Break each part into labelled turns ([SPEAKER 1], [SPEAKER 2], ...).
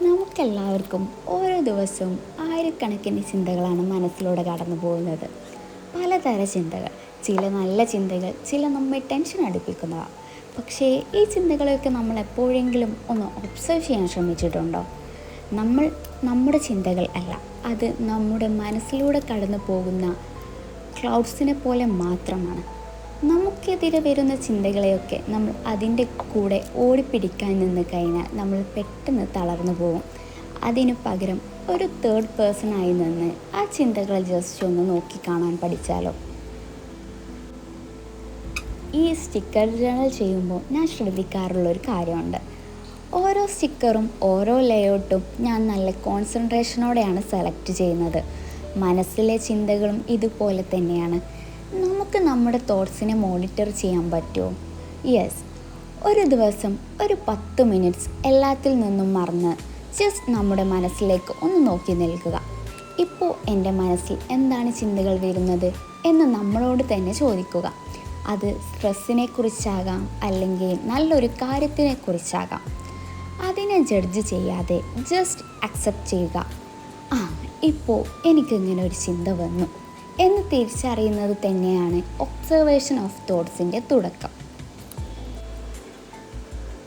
[SPEAKER 1] നമുക്കെല്ലാവർക്കും ഓരോ ദിവസവും ആയിരക്കണക്കിന് ചിന്തകളാണ് മനസ്സിലൂടെ കടന്നു പോകുന്നത്. പലതര ചിന്തകൾ, ചില നല്ല ചിന്തകൾ, ചില നമ്മെ ടെൻഷൻ അടുപ്പിക്കുന്നവ. പക്ഷേ ഈ ചിന്തകളെയൊക്കെ നമ്മൾ എപ്പോഴെങ്കിലും ഒന്ന് ഒബ്സർവ് ചെയ്യാൻ ശ്രമിച്ചിട്ടുണ്ടോ? നമ്മുടെ ചിന്തകൾ അല്ല, അത് നമ്മുടെ മനസ്സിലൂടെ കടന്നു പോകുന്ന ക്ലൗഡ്സിനെ പോലെ മാത്രമാണ്. നമുക്കെതിരെ വരുന്ന ചിന്തകളെയൊക്കെ നമ്മൾ അതിൻ്റെ കൂടെ ഓടിപ്പിടിക്കാൻ നിന്ന് കഴിഞ്ഞാൽ നമ്മൾ പെട്ടെന്ന് തളർന്നു പോകും. അതിനു പകരം ഒരു തേർഡ് പേഴ്സണായി നിന്ന് ആ ചിന്തകളെ ജസ്റ്റ് ഒന്ന് നോക്കിക്കാണാൻ പഠിച്ചാലോ? ഈ സ്റ്റിക്കർ ജേർണൽ ചെയ്യുമ്പോൾ ഞാൻ ശ്രദ്ധിക്കാറുള്ളൊരു കാര്യമുണ്ട്. ഓരോ സ്റ്റിക്കറും ഓരോ ലേഔട്ടും ഞാൻ നല്ല കോൺസെൻട്രേഷനോടെയാണ് സെലക്ട് ചെയ്യുന്നത്. മനസ്സിലെ ചിന്തകളും ഇതുപോലെ തന്നെയാണ്. നമുക്ക് നമ്മുടെ തോട്ട്സിനെ മോണിറ്റർ ചെയ്യാൻ പറ്റുമോ? യെസ്. ഒരു ദിവസം ഒരു 10 മിനിറ്റ്സ് എല്ലാത്തിൽ നിന്നും മറന്ന് ജസ്റ്റ് നമ്മുടെ മനസ്സിലേക്ക് ഒന്ന് നോക്കി നിൽക്കുക. ഇപ്പോൾ എൻ്റെ മനസ്സിൽ എന്താണ് ചിന്തകൾ വരുന്നത് എന്ന് നമ്മളോട് തന്നെ ചോദിക്കുക. അത് സ്ട്രെസ്സിനെ കുറിച്ചാകാം, അല്ലെങ്കിൽ നല്ലൊരു കാര്യത്തിനെ കുറിച്ചാകാം. അതിനെ ജഡ്ജ് ചെയ്യാതെ ജസ്റ്റ് അക്സെപ്റ്റ് ചെയ്യുക. ഇപ്പോൾ എനിക്കിങ്ങനെ ഒരു ചിന്ത വന്നു എന്ന് തിരിച്ചറിയുന്നത് തന്നെയാണ് ഒബ്സർവേഷൻ ഓഫ് തോട്ട്സിൻ്റെ തുടക്കം.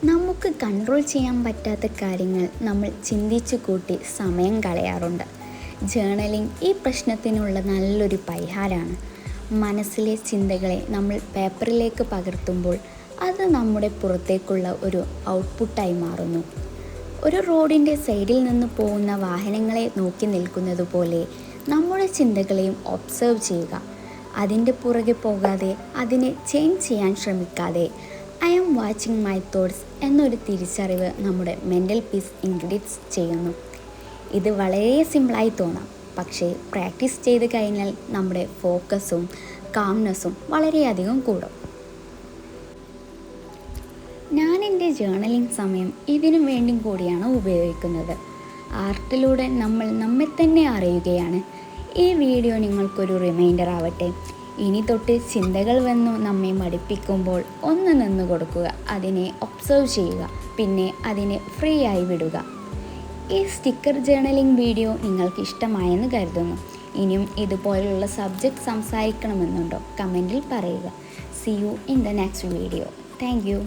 [SPEAKER 1] നമുക്ക് കൺട്രോൾ ചെയ്യാൻ പറ്റാത്ത കാര്യങ്ങൾ നമ്മൾ ചിന്തിച്ചു കൂട്ടി സമയം കളയാറുണ്ട്. ജേർണലിംഗ് ഈ പ്രശ്നത്തിനുള്ള നല്ലൊരു പരിഹാരമാണ്. മനസ്സിലെ ചിന്തകളെ നമ്മൾ പേപ്പറിലേക്ക് പകർത്തുമ്പോൾ അത് നമ്മുടെ പുറത്തേക്കുള്ള ഒരു ഔട്ട്പുട്ടായി മാറുന്നു. ഒരു റോഡിൻ്റെ സൈഡിൽ നിന്ന് പോകുന്ന വാഹനങ്ങളെ നോക്കി നിൽക്കുന്നത് പോലെ നമ്മുടെ ചിന്തകളെയും ഒബ്സർവ് ചെയ്യുക. അതിൻ്റെ പുറകെ പോകാതെ അതിനെ ചേഞ്ച് ചെയ്യാൻ ശ്രമിക്കാതെ I am watching my thoughts എന്നൊരു തിരിച്ചറിവ് നമ്മുടെ മെൻ്റൽ പീസ് ഇൻക്രീസ് ചെയ്യുന്നു. ഇത് വളരെ സിമ്പിളായി തോന്നാം, പക്ഷേ പ്രാക്ടീസ് ചെയ്ത് കഴിഞ്ഞാൽ നമ്മുടെ ഫോക്കസും കാംനെസ്സും വളരെയധികം കൂടും. ഞാൻ എൻ്റെ ജേർണലിംഗ് സമയം ഇതിനു വേണ്ടി കൂടിയാണ് ഉപയോഗിക്കുന്നത്. ആർട്ടിലൂടെ നമ്മൾ നമ്മെ തന്നെ അറിയുകയാണ്. ഈ വീഡിയോ നിങ്ങൾക്കൊരു റിമൈൻഡർ ആവട്ടെ. ഇനി തൊട്ട് ചിന്തകൾ വന്നു നമ്മെ മടുപ്പിക്കുമ്പോൾ ഒന്ന് നിന്ന് കൊടുക്കുക, അതിനെ ഒബ്സർവ് ചെയ്യുക, പിന്നെ അതിനെ ഫ്രീ ആയി വിടുക. ഈ സ്റ്റിക്കർ ജേർണലിംഗ് വീഡിയോ നിങ്ങൾക്ക് ഇഷ്ടമായെന്ന് കരുതുന്നു. ഇനിയും ഇതുപോലുള്ള സബ്ജക്റ്റ് സംസാരിക്കണമെന്നുണ്ടോ? കമൻറ്റിൽ പറയുക. See you in the next video. Thank you.